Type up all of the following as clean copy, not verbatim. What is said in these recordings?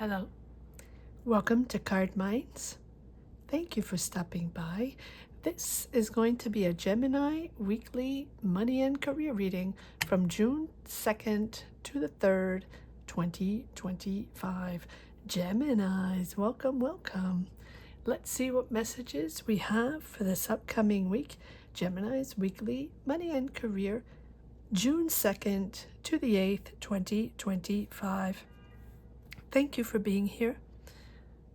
Hello, welcome to Cardminds. Thank you for stopping by. This is going to be a Gemini weekly money and career reading from June 2nd to the 3rd, 2025. Geminis, welcome, welcome. Let's see what messages we have for this upcoming week. Gemini's weekly money and career, June 2nd to the 8th, 2025. Thank you for being here.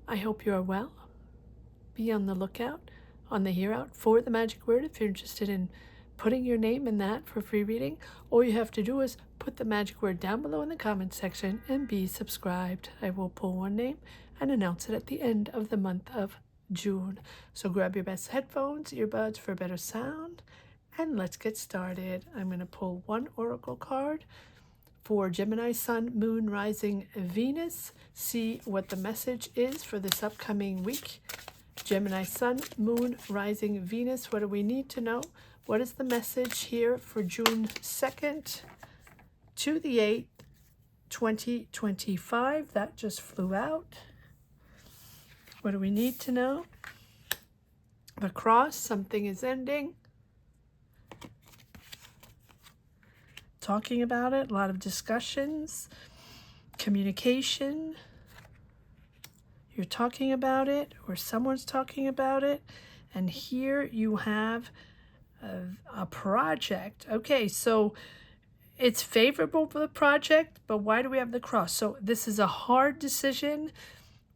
I hope you are well. Be on the lookout, on the hear out for the magic word if you're interested in putting your name in that for free reading. All you have to do is put the magic word down below in the comment section and be subscribed. I will pull one name and announce it at the end of the month of June. So grab your best headphones, earbuds for better sound, and let's get started. I'm going to pull one oracle card for Gemini, Sun, Moon, Rising, Venus. See what the message is for this upcoming week. Gemini, Sun, Moon, Rising, Venus. What do we need to know? What is the message here for June 2nd to the 8th, 2025? That just flew out. What do we need to know? The cross, something is ending. Talking about it, a lot of discussions, communication. You're talking about it or someone's talking about it. And here you have a project. Okay, so it's favorable for the project, but why do we have the cross? So this is a hard decision,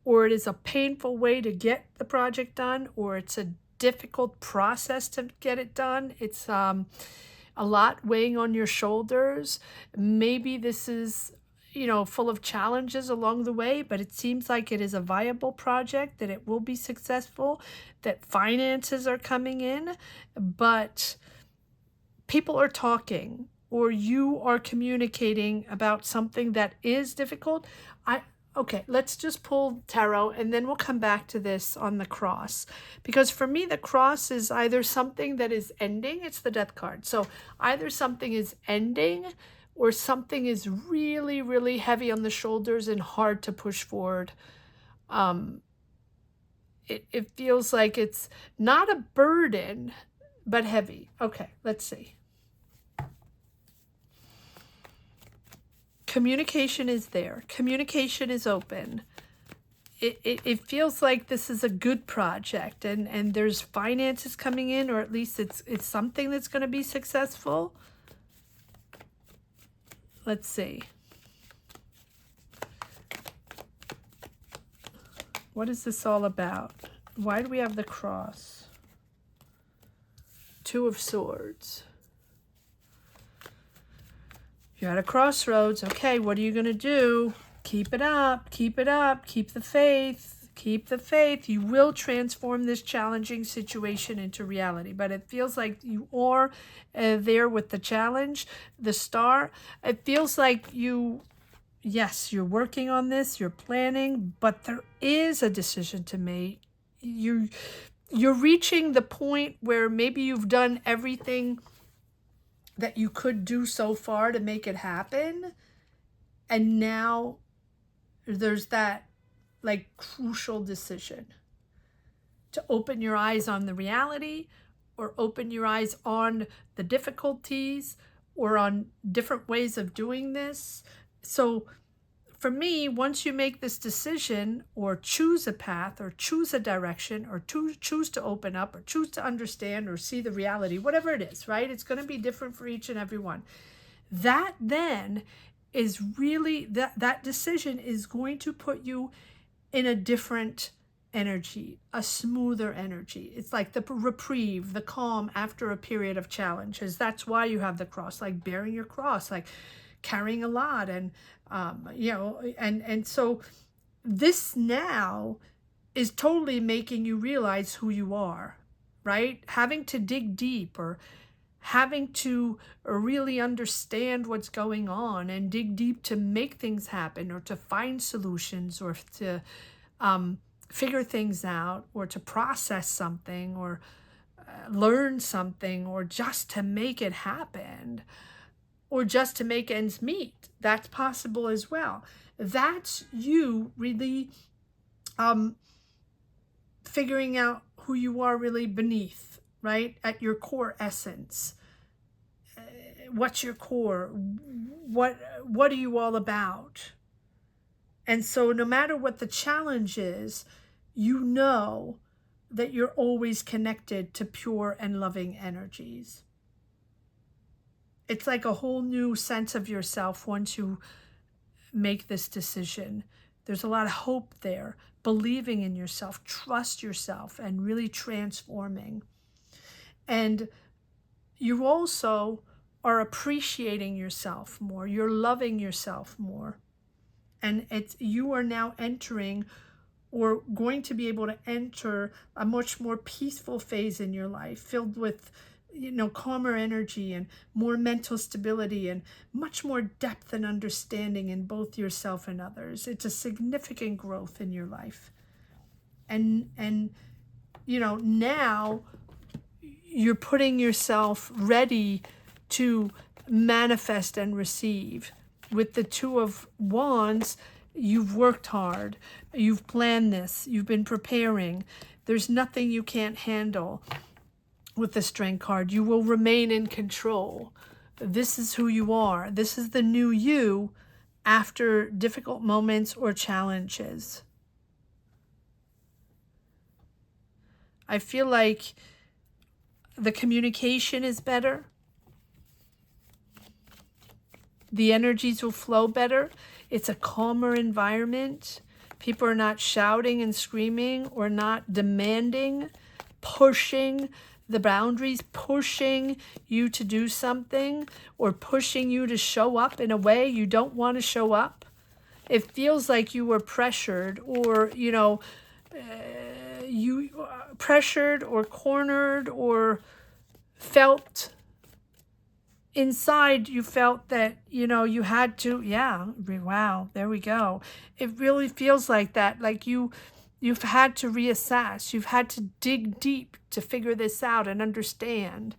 or it is a painful way to get the project done, or it's a difficult process to get it done. It's a lot weighing on your shoulders. Maybe this is, full of challenges along the way, but it seems like it is a viable project, that it will be successful, that finances are coming in, but people are talking, or you are communicating about something that is difficult. Okay, let's just pull tarot and then we'll come back to this on the cross. Because for me, the cross is either something that is ending, it's the death card. So either something is ending or something is really, really heavy on the shoulders and hard to push forward. It feels like it's not a burden, but heavy. Okay, let's see. Communication is there. Communication is open. It feels like this is a good project, and there's finances coming in, or at least it's something that's going to be successful. Let's see. What is this all about? Why do we have the cross? Two of Swords. You're at a crossroads. Okay, what are you going to do? Keep it up, keep it up, keep the faith, keep the faith. You will transform this challenging situation into reality, but it feels like you are there with the challenge, the star. It feels like yes, you're working on this, you're planning, but there is a decision to make. You're reaching the point where maybe you've done everything that you could do so far to make it happen, and now there's that crucial decision to open your eyes on the reality, or open your eyes on the difficulties, or on different ways of doing this. So for me, once you make this decision, or choose a path, or choose a direction, or choose to open up, or choose to understand, or see the reality, whatever it is, right? It's going to be different for each and every one. That then is really, that decision is going to put you in a different energy, a smoother energy. It's like the reprieve, the calm after a period of challenges. That's why you have the cross, like bearing your cross, like carrying a lot, and and so this now is totally making you realize who you are, right? Having to dig deep, or having to really understand what's going on and dig deep to make things happen, or to find solutions, or to figure things out, or to process something, or learn something, or just to make it happen. or just to make ends meet. That's possible as well. That's you really figuring out who you are really beneath, right? At your core essence. What's your core? What are you all about? And so no matter what the challenge is, you know that you're always connected to pure and loving energies. It's like a whole new sense of yourself once you make this decision. There's a lot of hope there, believing in yourself, trust yourself, and really transforming. And you also are appreciating yourself more. You're loving yourself more. And you are now entering, or going to be able to enter, a much more peaceful phase in your life, filled with, calmer energy and more mental stability and much more depth and understanding in both yourself and others. It's a significant growth in your life. And now you're putting yourself ready to manifest and receive. With the Two of Wands, you've worked hard. You've planned this. You've been preparing. There's nothing you can't handle. With the Strength card, you will remain in control. This is who you are. This is the new you after difficult moments or challenges. I feel like the communication is better. The energies will flow better. It's a calmer environment. People are not shouting and screaming, or not demanding, pushing the boundaries, pushing you to do something, or pushing you to show up in a way you don't want to show up. It feels like you were pressured, or, you pressured or cornered, or felt inside, you felt that, you had to, wow, there we go. It really feels like that, like you've had to reassess. You've had to dig deep to figure this out and understand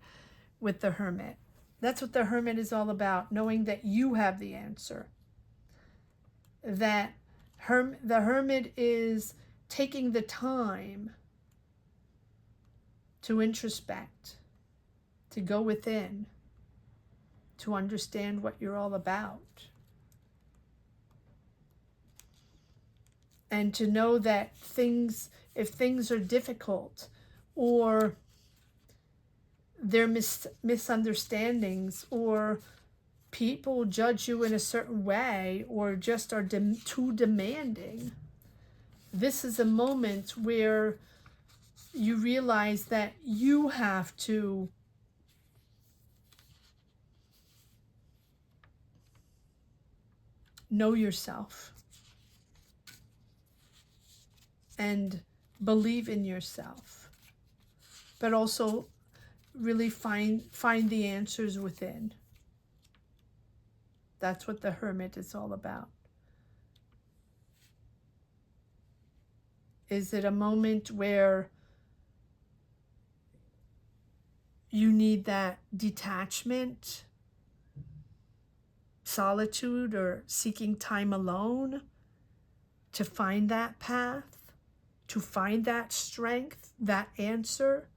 with the Hermit. That's what the Hermit is all about, knowing that you have the answer. That the Hermit is taking the time to introspect, to go within, to understand what you're all about. And to know that if things are difficult, or there are misunderstandings, or people judge you in a certain way, or just are too demanding, this is a moment where you realize that you have to know yourself and believe in yourself, but also really find the answers within. That's what the Hermit is all about. Is it a moment where you need that detachment, solitude, or seeking time alone to find that path, to find that strength, that answer?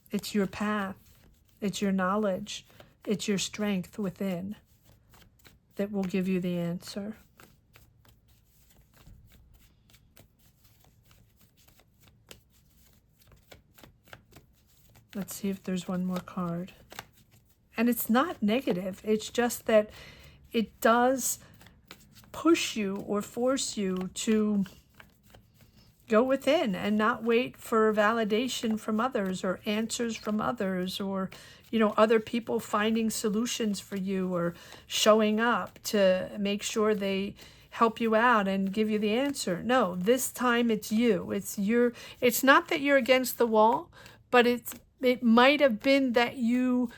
It's your path, it's your knowledge, it's your strength within that will give you the answer. Let's see if there's one more card. And it's not negative. It's just that it does push you or force you to go within and not wait for validation from others, or answers from others, or, other people finding solutions for you, or showing up to make sure they help you out and give you the answer. No, this time it's you. It's not that you're against the wall, but it might have been that you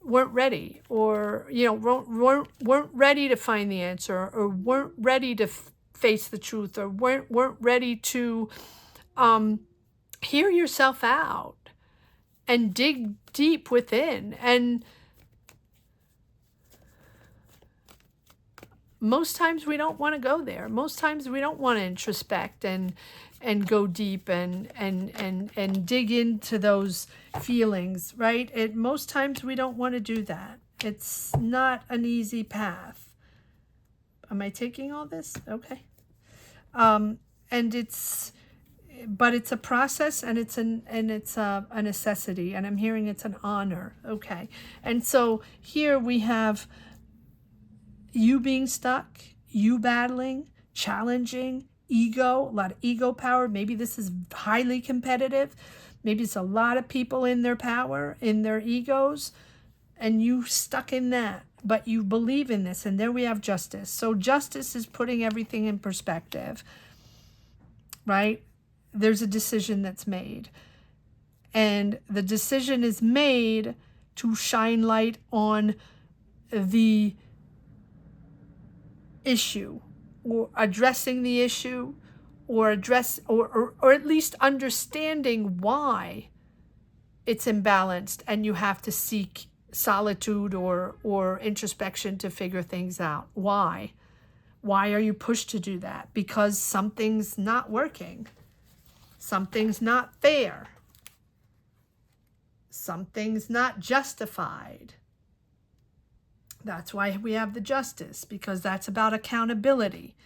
weren't ready, or weren't ready to find the answer, or weren't ready to face the truth, or weren't ready to hear yourself out and dig deep within. And most times we don't want to go there. Most times we don't want to introspect and go deep and dig into those feelings, right? Most times we don't want to do that. It's not an easy path. Am I taking all this? Okay. But it's a process, and it's a necessity, and I'm hearing it's an honor. Okay. And so here we have you being stuck, you battling, challenging, ego, a lot of ego power. Maybe this is highly competitive. Maybe it's a lot of people in their power, in their egos, and you stuck in that, but you believe in this. And there we have justice. So justice is putting everything in perspective, right? There's a decision that's made, and the decision is made to shine light on the issue, or addressing the issue, or at least understanding why it's imbalanced, and you have to seek solitude or introspection to figure things out. Why are you pushed to do that? Because something's not working, something's not fair, something's not justified. That's why we have the justice, because that's about accountability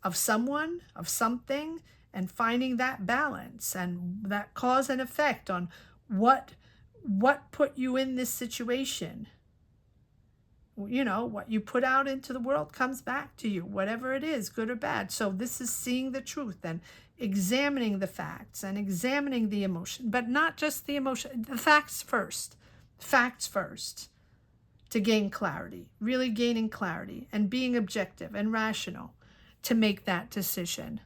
of someone, of something, and finding that balance and that cause and effect on what put you in this situation. You know, what you put out into the world comes back to you, whatever it is, good or bad. So this is seeing the truth and examining the facts and examining the emotion, but not just the emotion, the facts first, to gain clarity, really gaining clarity and being objective and rational to make that decision.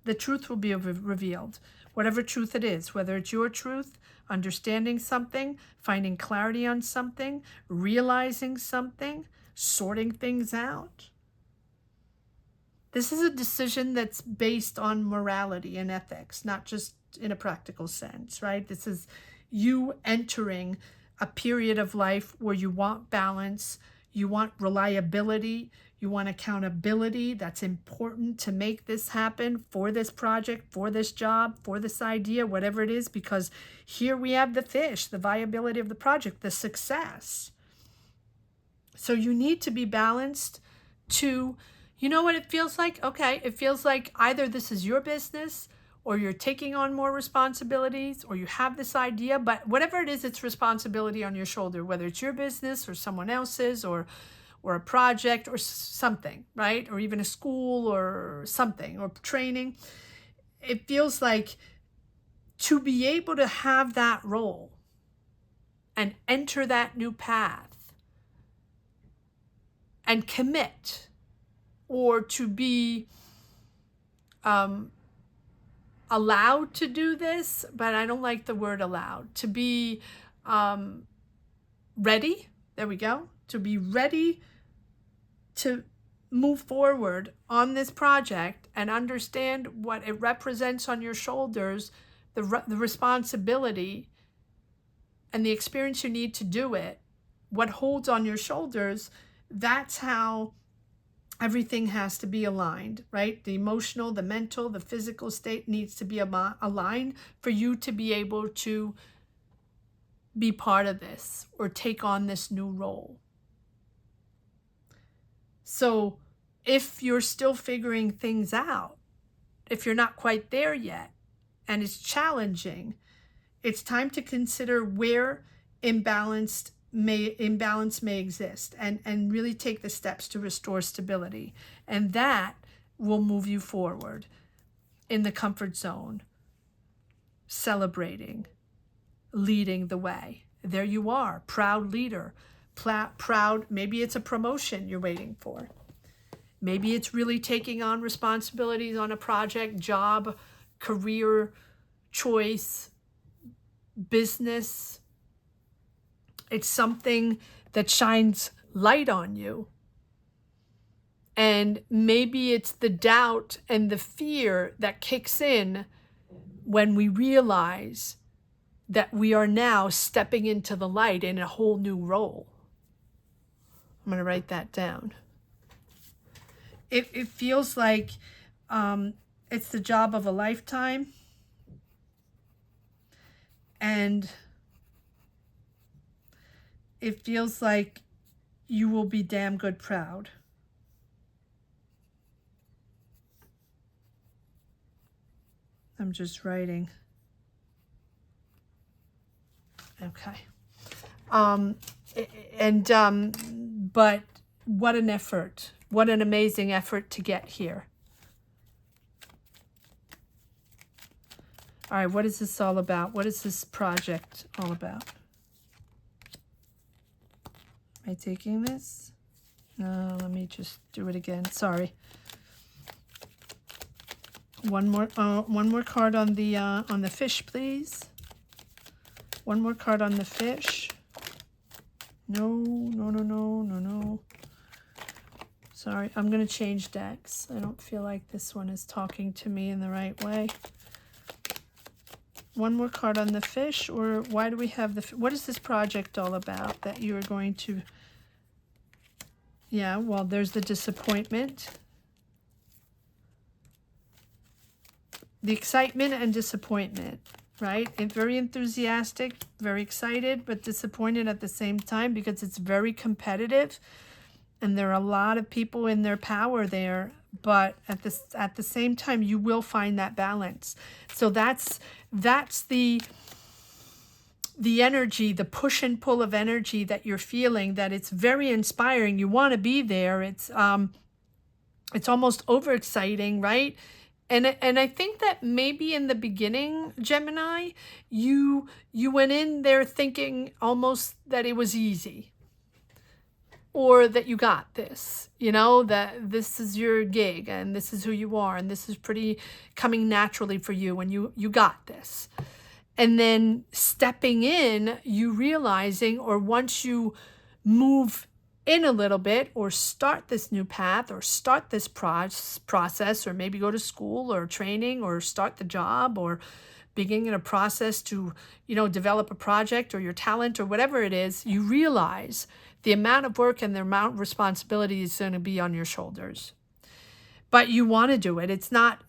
The truth will be revealed, whatever truth it is, whether it's your truth, understanding something, finding clarity on something, realizing something, sorting things out. This is a decision that's based on morality and ethics, not just in a practical sense, right? This is you entering a period of life where you want balance, you want reliability, you want accountability. That's important to make this happen for this project, for this job, for this idea, whatever it is, because here we have the fish, the viability of the project, the success. So you need to be balanced to, you know what it feels like? Okay, it feels like either this is your business, or you're taking on more responsibilities, or you have this idea, but whatever it is, it's responsibility on your shoulder, whether it's your business or someone else's, or a project or something, right? Or even a school or something, or training. It feels like to be able to have that role and enter that new path and commit, or to be allowed to do this, but I don't like the word allowed, to be ready, there we go, to be ready to move forward on this project and understand what it represents on your shoulders, the responsibility and the experience you need to do it, what holds on your shoulders. That's how everything has to be aligned, right? The emotional, the mental, the physical state needs to be aligned for you to be able to be part of this or take on this new role. So if you're still figuring things out, if you're not quite there yet, and it's challenging, it's time to consider where imbalance may exist, and really take the steps to restore stability. And that will move you forward in the comfort zone, celebrating, leading the way. There you are, proud leader, proud. Maybe it's a promotion you're waiting for. Maybe it's really taking on responsibilities on a project, job, career choice, business. It's something that shines light on you. And maybe it's the doubt and the fear that kicks in when we realize that we are now stepping into the light in a whole new role. I'm going to write that down. It feels like it's the job of a lifetime, and it feels like you will be damn good proud. I'm just writing. Okay. But what an effort. What an amazing effort to get here. All right, what is this all about? What is this project all about? Am I taking this? No, let me just do it again. Sorry. One more card on the fish, please. One more card on the fish. No. Sorry, I'm going to change decks. I don't feel like this one is talking to me in the right way. One more card on the fish, or why do we have the... What is this project all about that you are going to... Yeah, well, there's the disappointment. The excitement and disappointment, right? And very enthusiastic, very excited, but disappointed at the same time because it's very competitive. And there are a lot of people in their power there, but at the same time, you will find that balance. So that's the energy, the push and pull of energy that you're feeling, that it's very inspiring. You want to be there. It's almost overexciting, right? And I think that maybe in the beginning, Gemini, you went in there thinking almost that it was easy, or that you got this, you know, that this is your gig and this is who you are and this is pretty coming naturally for you and you got this. And then stepping in, you realizing, or once you move in a little bit or start this new path or start this process, or maybe go to school or training or start the job or beginning a process to, you know, develop a project or your talent or whatever it is, you realize the amount of work and the amount of responsibility is going to be on your shoulders. But you want to do it. It's not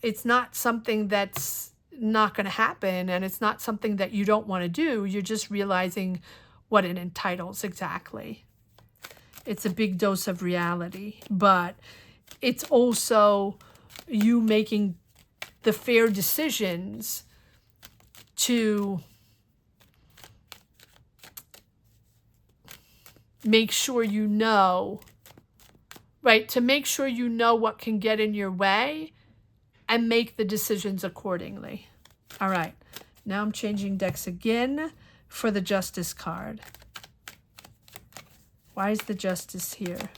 something that's not going to happen, and it's not something that you don't want to do. You're just realizing what it entitles exactly. It's a big dose of reality, but it's also you making the fair decisions to make sure you know, right? To make sure you know what can get in your way and make the decisions accordingly. All right, now I'm changing decks again for the Justice card. Why is the Justice here?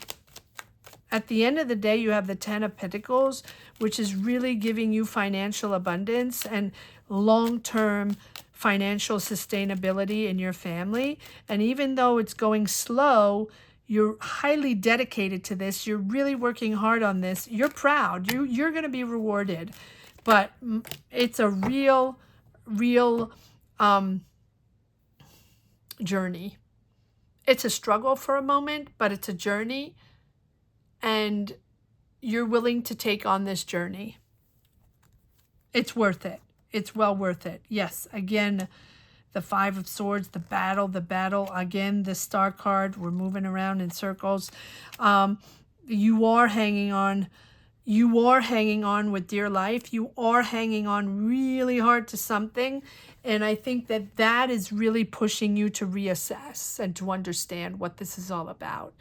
At the end of the day, you have the Ten of Pentacles, which is really giving you financial abundance and long-term financial sustainability in your family. And even though it's going slow, you're highly dedicated to this. You're really working hard on this. You're proud. You're going to be rewarded. But it's a real journey. It's a struggle for a moment, but it's a journey. And you're willing to take on this journey. It's worth it. It's well worth it. Yes, again, the Five of Swords, the battle, again, the Star card, we're moving around in circles. You are hanging on. You are hanging on with dear life. You are hanging on really hard to something. And I think that that is really pushing you to reassess and to understand what this is all about.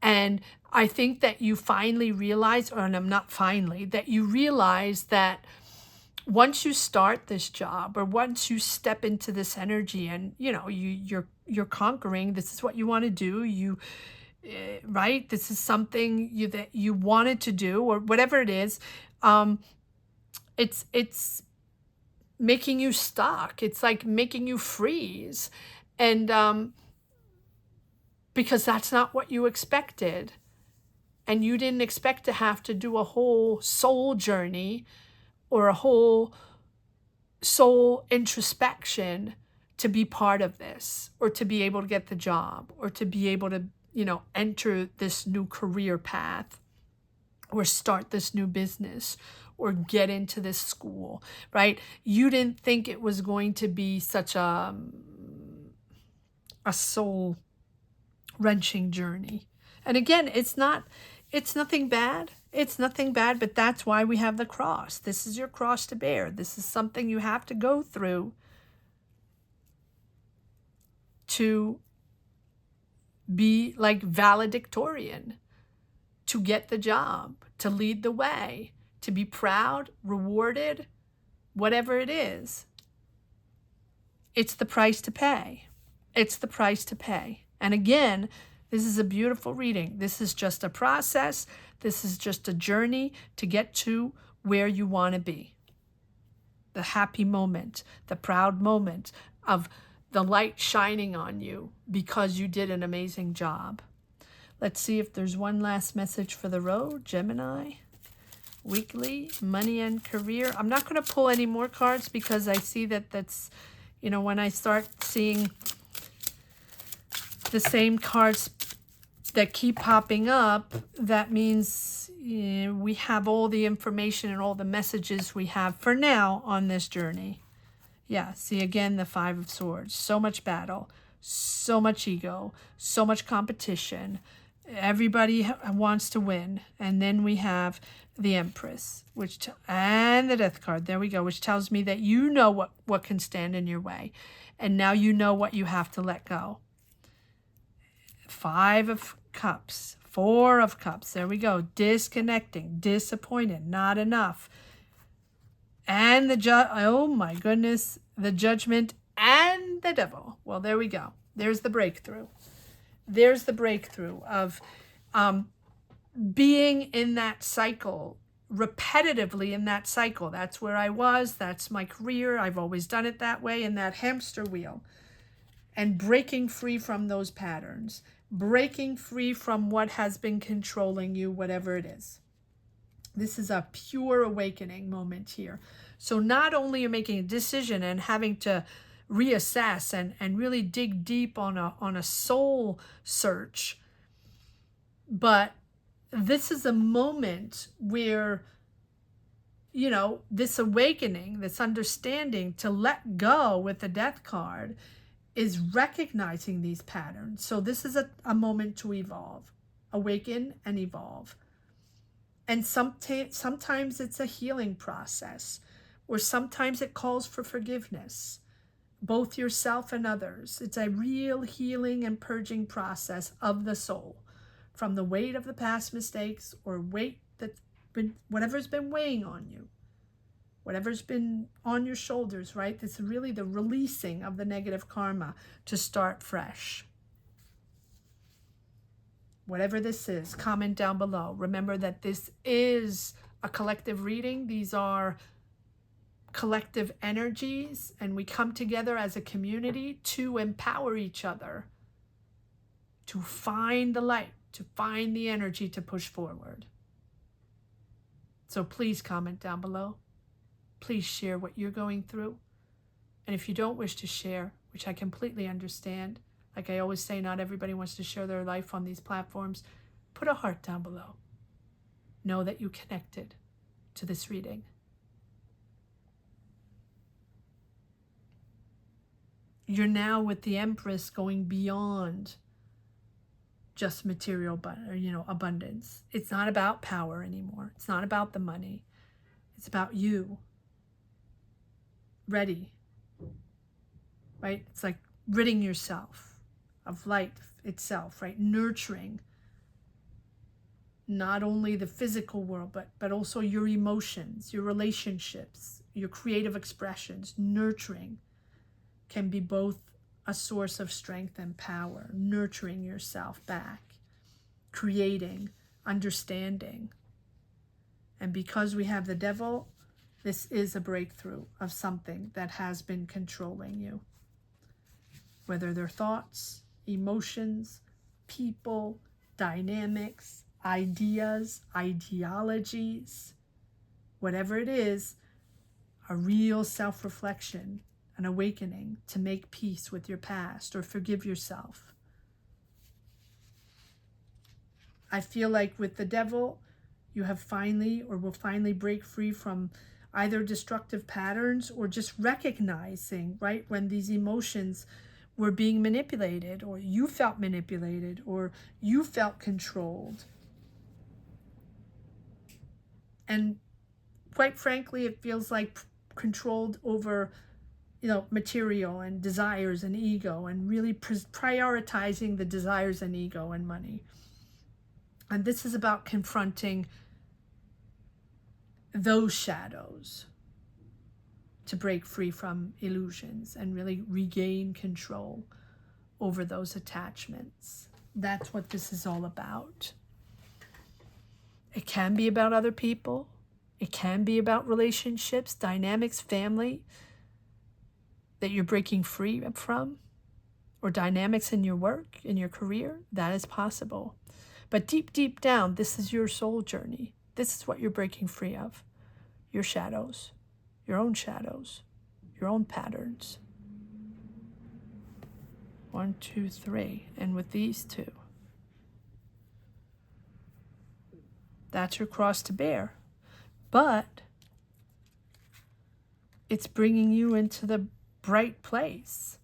And I think that you finally realize, or not finally, that you realize that once you start this job, or once you step into this energy and, you know, you're conquering, this is what you want to do, right? This is something that you wanted to do, or whatever it is. It's making you stuck. It's like making you freeze. And because that's not what you expected. And you didn't expect to have to do a whole soul journey or a whole soul introspection to be part of this, or to be able to get the job, or to be able to, enter this new career path, or start this new business, or get into this school, right? You didn't think it was going to be such a soul wrenching journey. And again, it's nothing bad. It's nothing bad, but that's why we have the cross. This is your cross to bear. This is something you have to go through to be like valedictorian, to get the job, to lead the way, to be proud, rewarded, whatever it is. It's the price to pay. It's the price to pay. And again, this is a beautiful reading. This is just a process. This is just a journey to get to where you want to be. The happy moment, the proud moment of the light shining on you because you did an amazing job. Let's see if there's one last message for the road. Gemini, weekly, money and career. I'm not going to pull any more cards because I see that's, when I start seeing the same cards that keep popping up, that means we have all the information and all the messages we have for now on this journey. Yeah, see again the Five of Swords. So much battle, so much ego, so much competition. Everybody wants to win. And then we have the Empress, and the Death card. There we go, which tells me that you know what can stand in your way. And now you know what you have to let go. Five of Cups, Four of Cups. There we go. Disconnecting, disappointed, not enough. And oh my goodness, the Judgment and the Devil. Well, there we go. There's the breakthrough. There's the breakthrough of being in that cycle, repetitively in that cycle. That's where I was. That's my career. I've always done it that way, in that hamster wheel. And breaking free from those patterns. Breaking free from what has been controlling you, whatever it is. This is a pure awakening moment here. So not only you're making a decision and having to reassess and really dig deep on a soul search, but this is a moment where, this awakening, this understanding to let go with the Death card is recognizing these patterns. So this is a moment to evolve, awaken and evolve. And sometimes it's a healing process, or sometimes it calls for forgiveness, both yourself and others. It's a real healing and purging process of the soul from the weight of the past mistakes, or weight that's been, whatever's been weighing on you, whatever's been on your shoulders, right? It's really the releasing of the negative karma to start fresh. Whatever this is, comment down below. Remember that this is a collective reading. These are collective energies, and we come together as a community to empower each other, to find the light, to find the energy to push forward. So please comment down below. Please share what you're going through. And if you don't wish to share, which I completely understand, like I always say, not everybody wants to share their life on these platforms, put a heart down below. Know that you connected to this reading. You're now with the Empress going beyond just material, abundance. It's not about power anymore. It's not about the money. It's about you. Ready. Right? It's like ridding yourself of life itself, right? Nurturing not only the physical world, but also your emotions, your relationships, your creative expressions. Nurturing can be both a source of strength and power. Nurturing yourself back, creating, understanding. And because we have the Devil, this is a breakthrough of something that has been controlling you. Whether they're thoughts, emotions, people, dynamics, ideas, ideologies, whatever it is, a real self-reflection, an awakening to make peace with your past or forgive yourself. I feel like with the devil, you have finally or will finally break free from either destructive patterns or just recognizing, right, when these emotions were being manipulated, or you felt manipulated, or you felt controlled. And quite frankly, it feels like controlled over, material and desires and ego, and really prioritizing the desires and ego and money. And this is about confronting those shadows to break free from illusions and really regain control over those attachments. That's what this is all about. It can be about other people. It can be about relationships, dynamics, family that you're breaking free from, or dynamics in your work, in your career. That is possible. But deep, deep down, this is your soul journey. This is what you're breaking free of. Your shadows, your own patterns. 1, 2, 3. And with these two, that's your cross to bear. But it's bringing you into the bright place.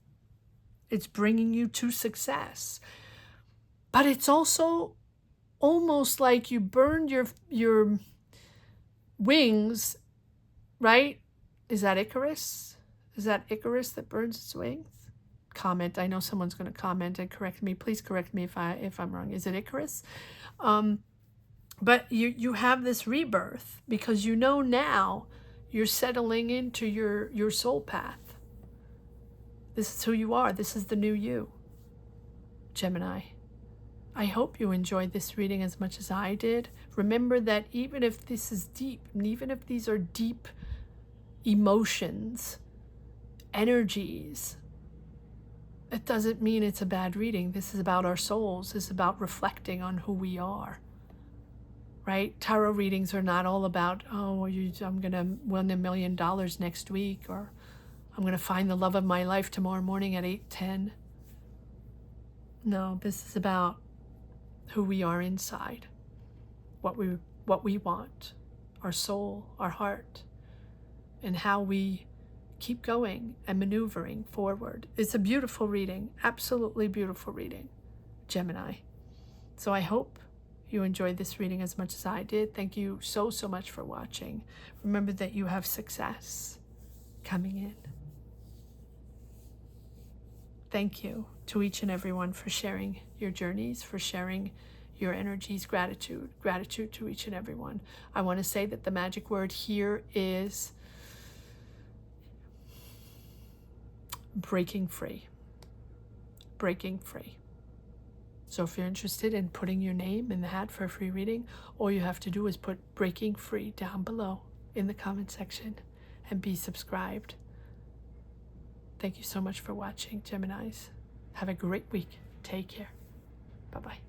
It's bringing you to success. But it's also almost like you burned your wings, right? Is that Icarus? Is that Icarus that burns its wings? Comment. I know someone's going to comment and correct me. Please correct me if I'm wrong. Is it Icarus? But you have this rebirth because now you're settling into your soul path. This is who you are. This is the new you, Gemini. I hope you enjoyed this reading as much as I did. Remember that even if this is deep, and even if these are deep emotions, energies, it doesn't mean it's a bad reading. This is about our souls. This is about reflecting on who we are, right? Tarot readings are not all about, I'm going to win $1 million next week, or I'm going to find the love of my life tomorrow morning at 8:10. No, this is about who we are inside, what we want, our soul, our heart, and how we keep going and maneuvering forward. It's a beautiful reading, absolutely beautiful reading, Gemini. So I hope you enjoyed this reading as much as I did. Thank you so much for watching. Remember that you have success coming in. Thank you to each and everyone for sharing your journeys, for sharing your energies. Gratitude to each and everyone. I want to say that the magic word here is breaking free. Breaking free. So if you're interested in putting your name in the hat for a free reading, all you have to do is put breaking free down below in the comment section and be subscribed. Thank you so much for watching, Geminis. Have a great week. Take care. Bye-bye.